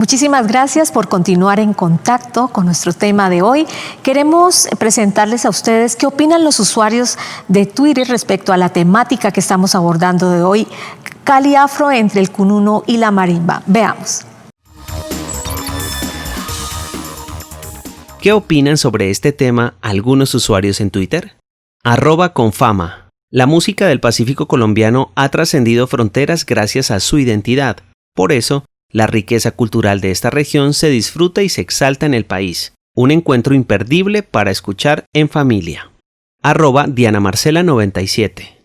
Muchísimas gracias por continuar en contacto con nuestro tema de hoy. Queremos presentarles a ustedes qué opinan los usuarios de Twitter respecto a la temática que estamos abordando de hoy, Cali Afro entre el cununo y la marimba. Veamos. ¿Qué opinan sobre este tema algunos usuarios en Twitter? @confama. La música del Pacífico colombiano ha trascendido fronteras gracias a su identidad. Por eso, la riqueza cultural de esta región se disfruta y se exalta en el país. Un encuentro imperdible para escuchar en familia. @DianaMarcela97.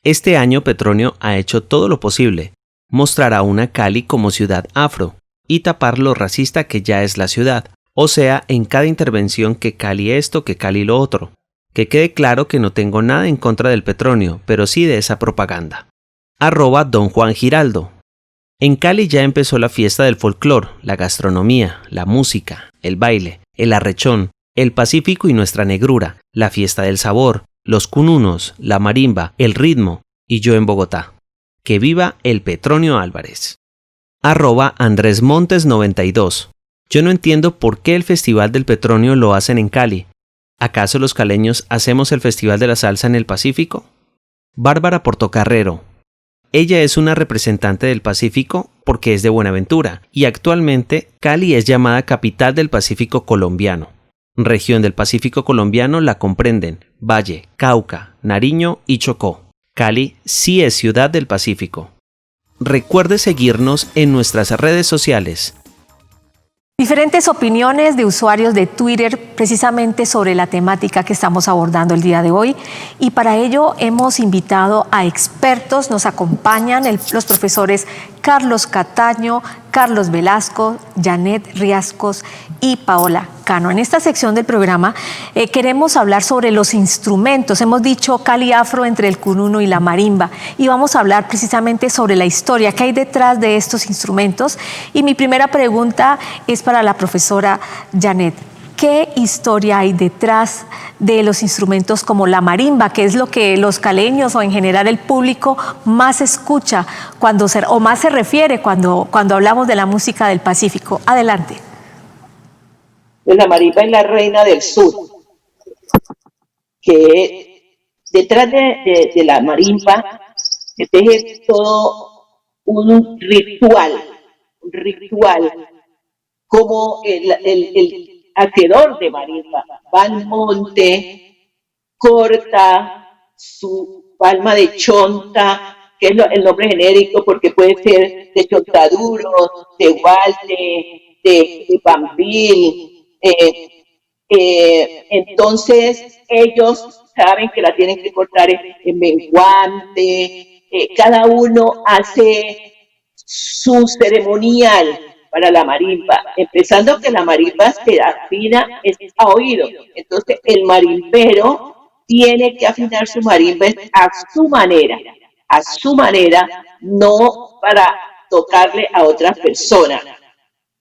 Este año Petronio ha hecho todo lo posible. Mostrar a una Cali como ciudad afro y tapar lo racista que ya es la ciudad. O sea, en cada intervención que Cali esto, que Cali lo otro. Que quede claro que no tengo nada en contra del Petronio, pero sí de esa propaganda. @Don Juan Giraldo. En Cali ya empezó la fiesta del folclor, la gastronomía, la música, el baile, el arrechón, el Pacífico y nuestra negrura, la fiesta del sabor, los cununos, la marimba, el ritmo, y yo en Bogotá. ¡Que viva el Petronio Álvarez! @AndrésMontes92. Yo no entiendo por qué el Festival del Petronio lo hacen en Cali. ¿Acaso los caleños hacemos el Festival de la Salsa en el Pacífico? Bárbara Portocarrero. Ella es una representante del Pacífico porque es de Buenaventura y actualmente Cali es llamada capital del Pacífico colombiano. Región del Pacífico colombiano la comprenden Valle, Cauca, Nariño y Chocó. Cali sí es ciudad del Pacífico. Recuerde seguirnos en nuestras redes sociales. Diferentes opiniones de usuarios de Twitter precisamente sobre la temática que estamos abordando el día de hoy, y para ello hemos invitado a expertos. Nos acompañan los profesores Carlos Cataño, Carlos Velasco, Janet Riascos y Paola Cano. En esta sección del programa queremos hablar sobre los instrumentos. Hemos dicho Cali Afro entre el cununo y la marimba, y vamos a hablar precisamente sobre la historia que hay detrás de estos instrumentos. Y mi primera pregunta es para la profesora Janet. ¿Qué historia hay detrás de los instrumentos como la marimba, que es lo que los caleños o en general el público más escucha o más se refiere cuando hablamos de la música del Pacífico? Adelante. Pues la marimba es la reina del sur, que detrás de la marimba se teje todo un ritual como el hacedor de marimba va al monte, corta su palma de chonta, que es el nombre genérico porque puede ser de chontaduro, de gualde, de bambil. Entonces ellos saben que la tienen que cortar en menguante. Cada uno hace su ceremonial para la marimba, empezando que la marimba se afina a oído. Entonces el marimbero tiene que afinar su marimba a su manera, no para tocarle a otras personas.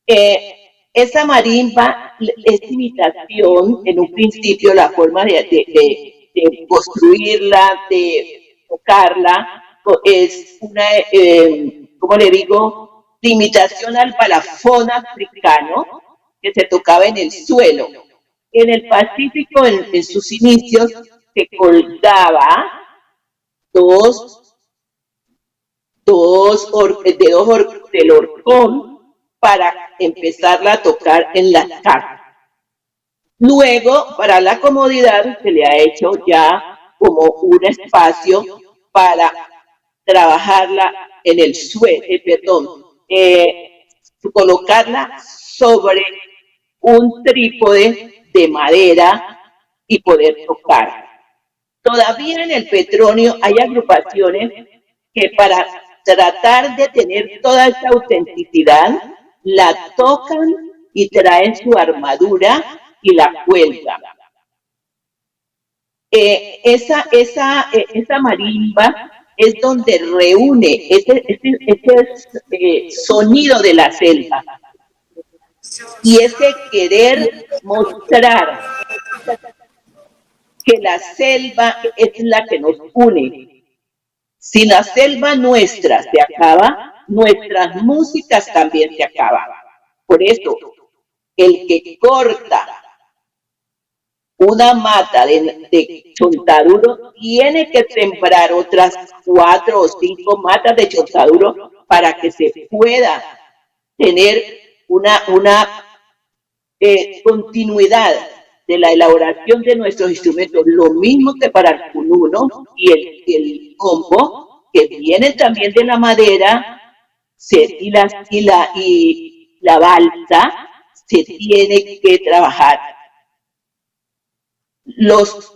Esa marimba es imitación, en un principio la forma de construirla, de tocarla, es una, ¿cómo le digo?, de imitación al balafón africano que se tocaba en el suelo. En el Pacífico, en sus inicios, se colgaba del horcón para empezarla a tocar en las casas. Luego, para la comodidad, se le ha hecho ya como un espacio para trabajarla en el suelo, colocarla sobre un trípode de madera y poder tocar. Todavía en el Petronio hay agrupaciones que para tratar de tener toda esa autenticidad, la tocan y traen su armadura y la cuelgan. Esa marimba es donde reúne ese sonido de la selva y ese querer mostrar que la selva es la que nos une. Si la selva nuestra se acaba, nuestras músicas también se acaban. Por eso, el que corta una mata de chontaduro tiene que sembrar otras 4 o 5 matas de chontaduro para que se pueda tener una continuidad de la elaboración de nuestros instrumentos, lo mismo que para el cununo y el bombo, que viene también de la madera, y la balsa, se tiene que trabajar.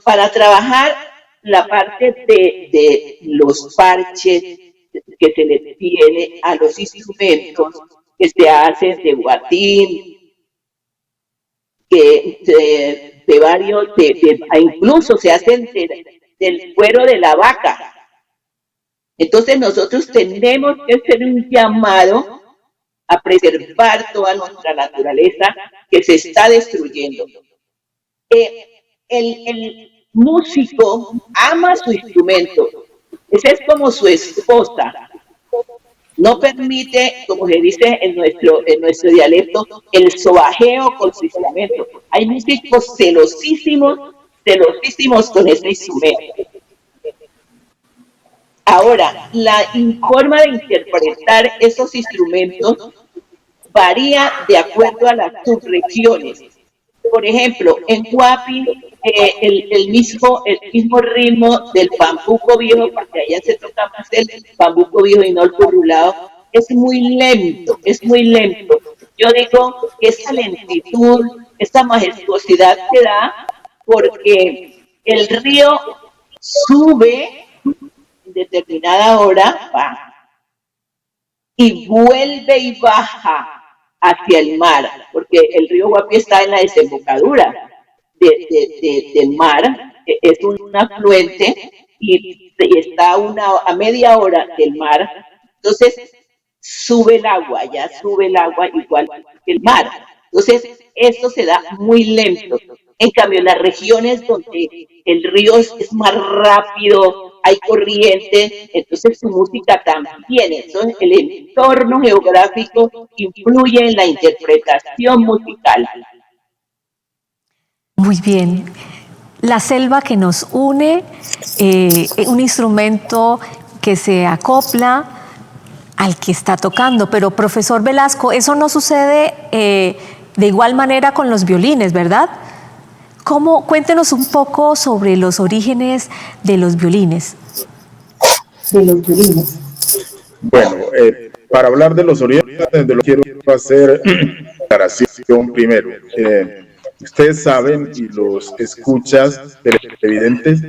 Para trabajar la parte de los parches que se le tiene a los instrumentos que se hacen de guatín, de varios, incluso se hacen del cuero de la vaca. Entonces nosotros tenemos que hacer un llamado a preservar toda nuestra naturaleza que se está destruyendo. El músico ama su instrumento, esa es como su esposa. No permite, como se dice en nuestro dialecto, el sobajeo con su instrumento. Hay músicos celosísimos con ese instrumento. Ahora, la forma de interpretar esos instrumentos varía de acuerdo a las subregiones. Por ejemplo, en Guapi, el mismo ritmo del bambuco viejo, porque allá se toca más el bambuco viejo y no el currulado, es muy lento. Yo digo que esa lentitud, esa majestuosidad se da porque el río sube en determinada hora, y vuelve y baja hacia el mar, porque el río Guapi está en la desembocadura del mar, es un afluente y está a media hora del mar, entonces sube el agua igual que el mar, entonces esto se da muy lento. En cambio, en las regiones donde el río es más rápido, hay corriente, entonces su música también. Entonces, el entorno geográfico influye en la interpretación musical. Muy bien. La selva que nos une, un instrumento que se acopla al que está tocando. Pero, profesor Velasco, eso no sucede de igual manera con los violines, ¿verdad? Cuéntenos un poco sobre los orígenes de los violines. Bueno, para hablar de los orígenes, quiero hacer una aclaración primero. Ustedes saben, y los escuchas televidentes,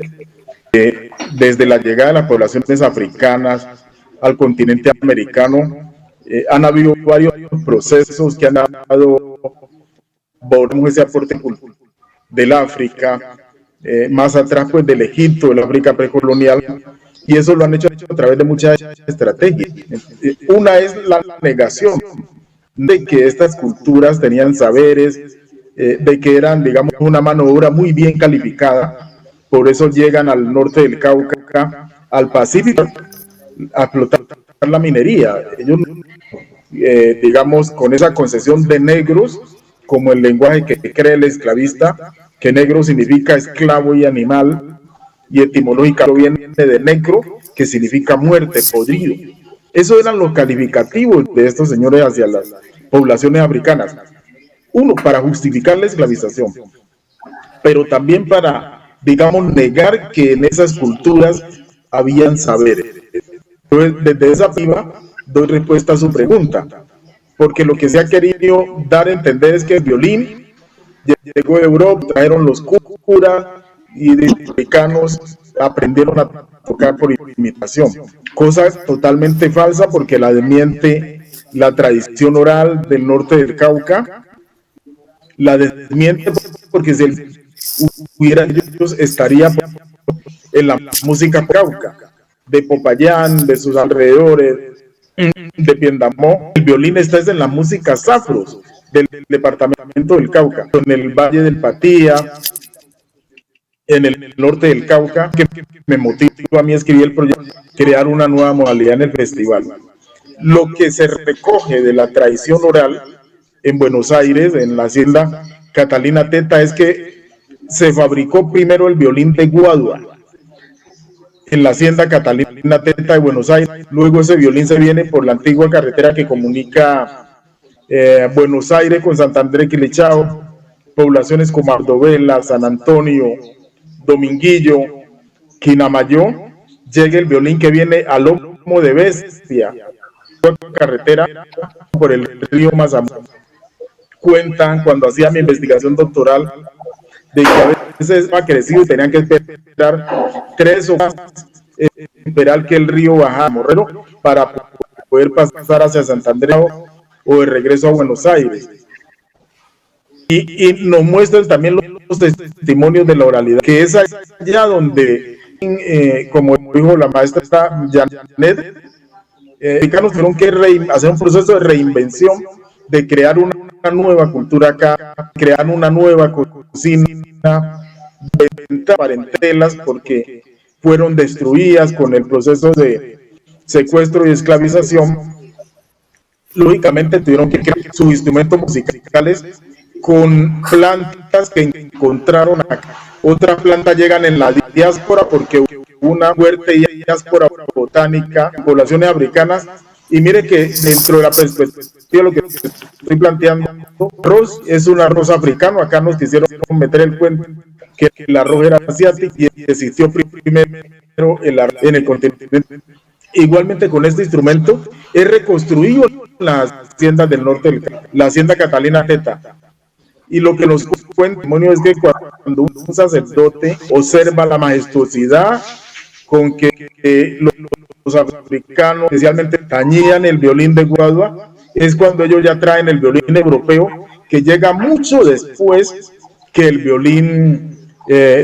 que desde la llegada de las poblaciones africanas al continente americano, han habido varios procesos que han dado ese aporte del África, más atrás pues del Egipto, del África precolonial, y eso lo han hecho a través de muchas estrategias. Una es la negación de que estas culturas tenían saberes, de que eran, digamos, una mano de obra muy bien calificada, por eso llegan al norte del Cauca, al Pacífico, a explotar la minería. Ellos, digamos, con esa concesión de negros, como el lenguaje que cree el esclavista, que negro significa esclavo y animal, y etimológicamente viene de necro, que significa muerte, podrido. Esos eran los calificativos de estos señores hacia las poblaciones africanas. Uno, para justificar la esclavización, pero también para, digamos, negar que en esas culturas habían saberes. Entonces, desde esa piba, doy respuesta a su pregunta, porque lo que se ha querido dar a entender es que el violín llegó de Europa, trajeron los curas y los africanos aprendieron a tocar por imitación, cosa totalmente falsa porque la desmiente la tradición oral del norte del Cauca, la desmiente porque si hubiera ellos estaría en la música Cauca, de Popayán, de sus alrededores, de Piendamó. El violín está en la música Zafros del departamento del Cauca, en el Valle del Patía, en el norte del Cauca, que me motivó a mí a escribir el proyecto, crear una nueva modalidad en el festival. Lo que se recoge de la tradición oral en Buenos Aires, en la hacienda Catalina Teta, es que se fabricó primero el violín de Guadua en la hacienda Catalina Teta de Buenos Aires. Luego ese violín se viene por la antigua carretera que comunica Buenos Aires con Santander, Quilichao, poblaciones como Ardovela, San Antonio, Dominguillo, Quinamayo. Llega el violín que viene a lomo de bestia, carretera por el río Mazamón. Cuentan, cuando hacía mi investigación doctoral, de que a veces ha crecido y tenían que esperar 3 o más esperar que el río bajara Morrero para poder pasar hacia Santander o de regreso a Buenos Aires. Y nos muestran también los testimonios de la oralidad, que es allá donde, como dijo la maestra Janet, mexicanos tuvieron que hacer un proceso de reinvención, de crear una nueva cultura acá, crear una nueva cocina, de parentelas, porque fueron destruidas con el proceso de secuestro y esclavización. Lógicamente tuvieron que crear sus instrumentos musicales con plantas que encontraron acá. Otras plantas llegan en la diáspora porque hubo una fuerte diáspora botánica en poblaciones africanas. Y mire que dentro de la perspectiva, lo que estoy planteando, arroz es un arroz africano. Acá nos quisieron meter el cuento que el arroz era asiático y existió primero en el continente. Igualmente con este instrumento es reconstruido las haciendas del norte, la hacienda Catalina Teta. Y lo que nos cuenta es que cuando un sacerdote observa la majestuosidad con que los africanos especialmente tañían el violín de Guadua, es cuando ellos ya traen el violín europeo, que llega mucho después que el violín,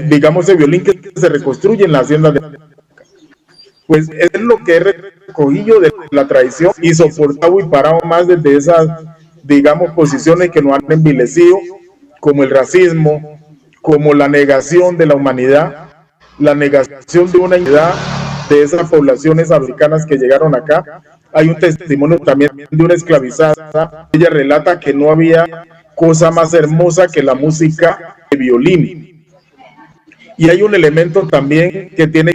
digamos el violín que se reconstruye en la hacienda de... Pues es lo que he recogido de la tradición y soportado y parado más desde esas, digamos, posiciones que nos han envilecido, como el racismo, como la negación de la humanidad, la negación de una unidad de esas poblaciones africanas que llegaron acá. Hay un testimonio también de una esclavizada. Ella relata que no había cosa más hermosa que la música de violín. Y hay un elemento también que tiene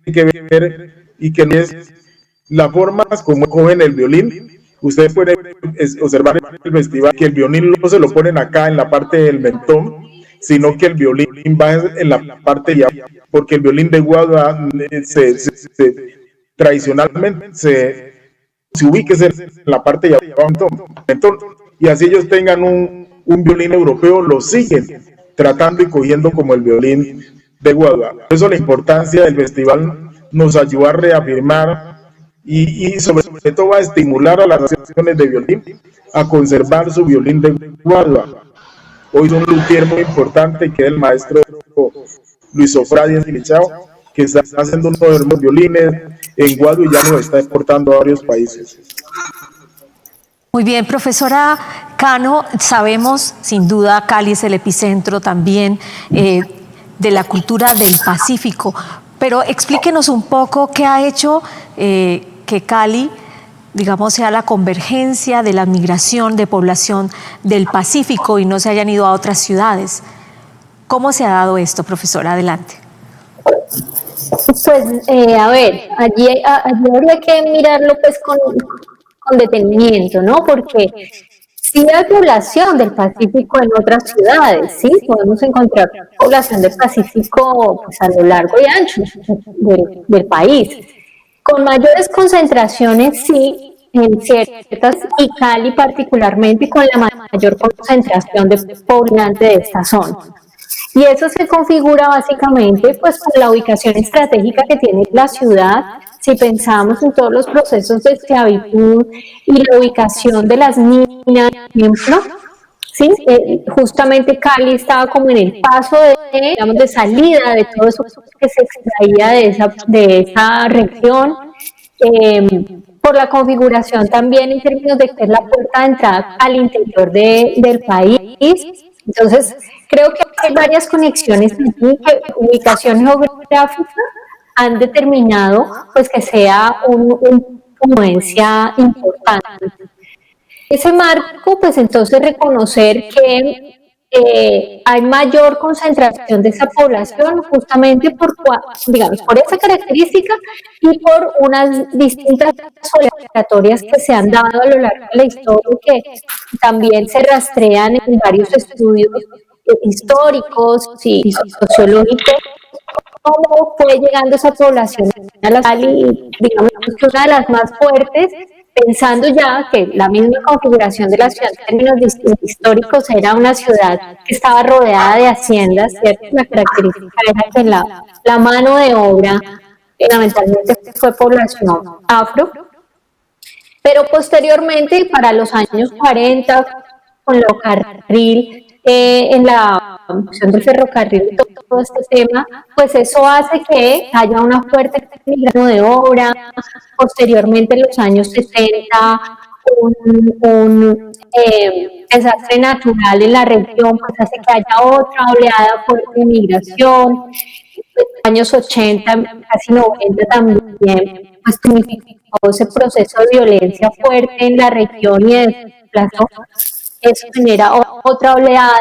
que ver y que es la forma como cogen el violín. Ustedes pueden observar en el festival que el violín no se lo ponen acá en la parte del mentón, sino que el violín va en la parte de abajo, porque el violín de Guadua tradicionalmente se ubica en la parte de abajo, y así ellos tengan un violín europeo, lo siguen tratando y cogiendo como el violín de Guadua. Por eso la importancia del festival nos ayuda a reafirmar y sobre todo a estimular a las asociaciones de violín a conservar su violín de Guadua. Hoy es un luthier muy importante que es el maestro Luis Ofradi Quilichao, que está haciendo uno de los violines en Guadua y ya nos está exportando a varios países. Muy bien, profesora Cano, sabemos sin duda Cali es el epicentro también de la cultura del Pacífico, pero explíquenos un poco qué ha hecho que Cali, digamos, sea la convergencia de la migración de población del Pacífico y no se hayan ido a otras ciudades. ¿Cómo se ha dado esto, profesora? Adelante. Pues, a ver, allí habría que mirarlo pues con detenimiento, ¿no? Porque sí hay población del Pacífico en otras ciudades, sí, podemos encontrar población del Pacífico pues, a lo largo y ancho del país. Con mayores concentraciones, sí, en ciertas, y Cali particularmente con la mayor concentración de poblantes de esta zona. Y eso se configura básicamente pues por la ubicación estratégica que tiene la ciudad. Si pensamos en todos los procesos de esclavitud y la ubicación de las minas, por ejemplo, ¿sí? Justamente Cali estaba como en el paso de salida de todo eso que se extraía de esa región, por la configuración también en términos de que es la puerta de entrada al interior del país. Entonces, creo que hay varias conexiones aquí, que ubicación geográfica han determinado pues que sea una influencia importante. ese marco, pues entonces reconocer que hay mayor concentración de esa población justamente digamos, por esa característica y por unas distintas obligatorias que se han dado a lo largo de la historia que también se rastrean en varios estudios históricos y sociológicos, cómo fue llegando esa población a la ciudad y digamos que una de las más fuertes, pensando ya que la misma configuración de la ciudad en términos históricos era una ciudad que estaba rodeada de haciendas, ¿cierto? La característica era que la mano de obra fundamentalmente fue población afro, pero posteriormente, para los años 40, con el ferrocarril, en la función del ferrocarril y todo este tema, pues eso hace que haya una fuerte migración de obra. Posteriormente, en los años 70, un desastre natural en la región, pues hace que haya otra oleada fuerte de migración. En los años 80, casi 90 también, pues significó ese proceso de violencia fuerte en la región y de desplazó. Eso genera otra oleada,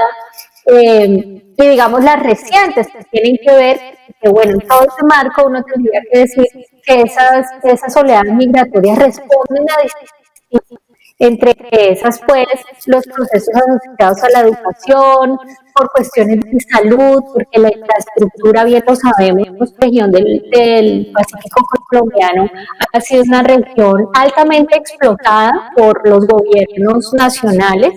y digamos las recientes que tienen que ver, que bueno, en todo este marco uno tendría que decir que esas oleadas migratorias responden a distintas, entre esas pues los procesos asociados a la educación, por cuestiones de salud, porque la infraestructura, bien lo sabemos, la región del Pacífico colombiano ha sido una región altamente explotada por los gobiernos nacionales,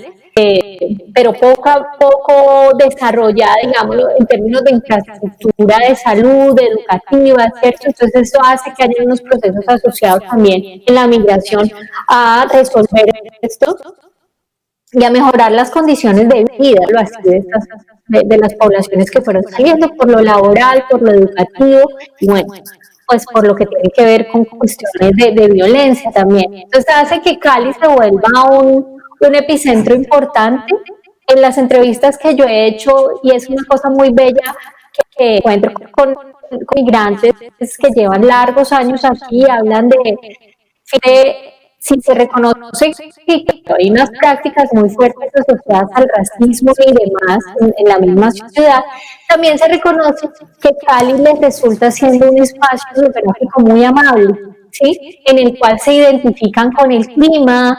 pero poco desarrollada, digamos, en términos de infraestructura de salud, educativa, ¿cierto? Entonces eso hace que haya unos procesos asociados también en la migración a resolver esto y a mejorar las condiciones de vida, lo así de las poblaciones que fueron saliendo, por lo laboral, por lo educativo, y bueno, pues por lo que tiene que ver con cuestiones de violencia también. Entonces hace que Cali se vuelva un epicentro importante. En las entrevistas que yo he hecho, y es una cosa muy bella, que encuentro con migrantes que llevan largos años aquí, hablan de si se reconoce que hay unas prácticas muy fuertes asociadas al racismo y demás en la misma ciudad, también se reconoce que Cali les resulta siendo un espacio geográfico muy amable, ¿sí? En el cual se identifican con el clima,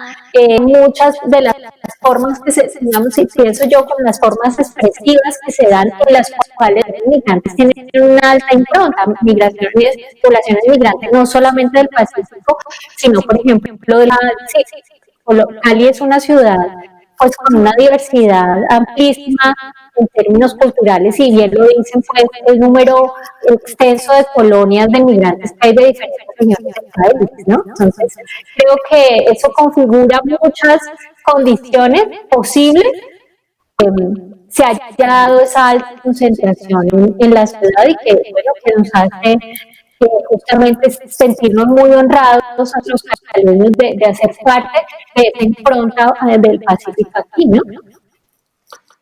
muchas de las formas que digamos, y pienso yo, con las formas expresivas que se dan, en las cuales los migrantes tienen una alta impronta, poblaciones migrantes no solamente del Pacífico, sino por ejemplo de Cali es una ciudad pues con una diversidad amplísima en términos culturales, y bien lo dicen, pues el número extenso de colonias de migrantes que hay de diferentes regiones del país, ¿no? Entonces, creo que eso configura muchas condiciones posibles que se haya dado esa alta concentración en la ciudad y que, bueno, que nos hace justamente sentirnos muy honrados a los caleños de hacer parte de esa impronta del Pacífico aquí, ¿no?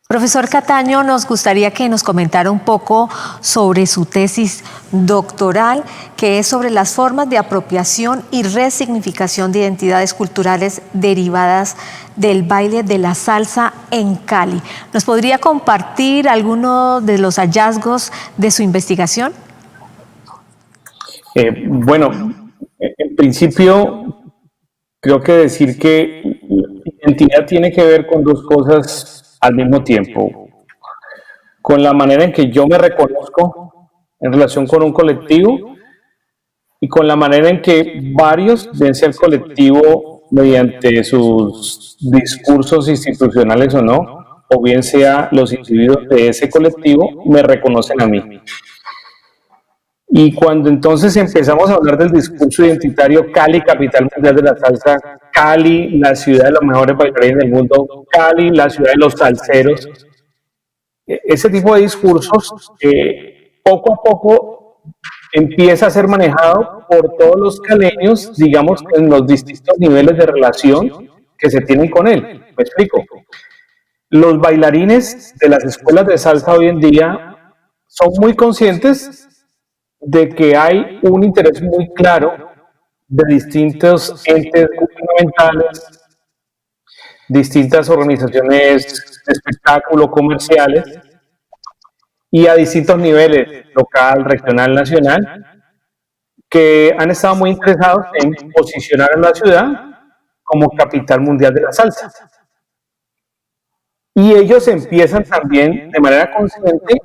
Profesor Cataño, nos gustaría que nos comentara un poco sobre su tesis doctoral, que es sobre las formas de apropiación y resignificación de identidades culturales derivadas del baile de la salsa en Cali. ¿Nos podría compartir algunos de los hallazgos de su investigación? Bueno, en principio creo que decir que identidad tiene que ver con dos cosas al mismo tiempo, con la manera en que yo me reconozco en relación con un colectivo y con la manera en que varios, bien sea el colectivo mediante sus discursos institucionales o no, o bien sea los individuos de ese colectivo, me reconocen a mí. Y cuando entonces empezamos a hablar del discurso identitario, Cali, capital mundial de la salsa, Cali, la ciudad de los mejores bailarines del mundo, Cali, la ciudad de los salseros, ese tipo de discursos poco a poco empieza a ser manejado por todos los caleños, digamos, en los distintos niveles de relación que se tienen con él. Me explico. Los bailarines de las escuelas de salsa hoy en día son muy conscientes de que hay un interés muy claro de distintos entes gubernamentales distintas organizaciones de espectáculo comerciales y a distintos niveles, local, regional, nacional, que han estado muy interesados en posicionar a la ciudad como capital mundial de la salsa. Y ellos empiezan también, de manera consciente,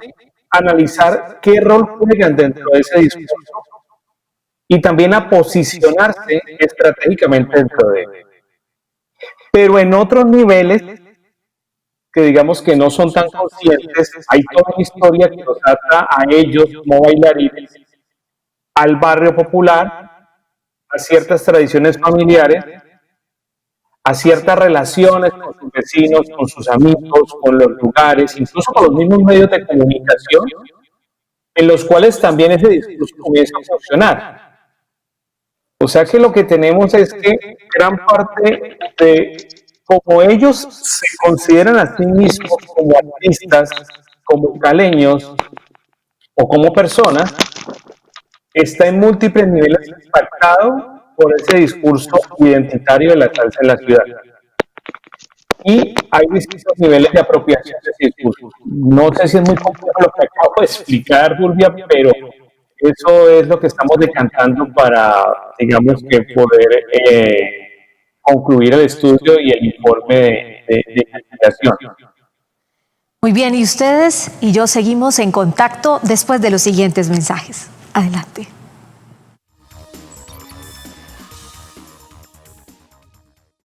a analizar qué rol juegan dentro de ese discurso y también a posicionarse estratégicamente dentro de él. Pero en otros niveles, que digamos que no son tan conscientes, hay toda una historia que los ata a ellos como bailarines, al barrio popular, a ciertas tradiciones familiares, a ciertas relaciones con sus vecinos, con sus amigos, con los lugares, incluso con los mismos medios de comunicación, en los cuales también ese discurso comienza a funcionar. O sea que lo que tenemos es que gran parte de como ellos se consideran a sí mismos como artistas, como caleños o como personas, está en múltiples niveles impactado por ese discurso identitario de la salsa en la ciudad. Y hay distintos niveles de apropiación de ese discurso. No sé si es muy complejo lo que acabo de explicar, Fulvia, pero eso es lo que estamos decantando para, digamos, que poder concluir el estudio y el informe de investigación. Muy bien, y ustedes y yo seguimos en contacto después de los siguientes mensajes. Adelante.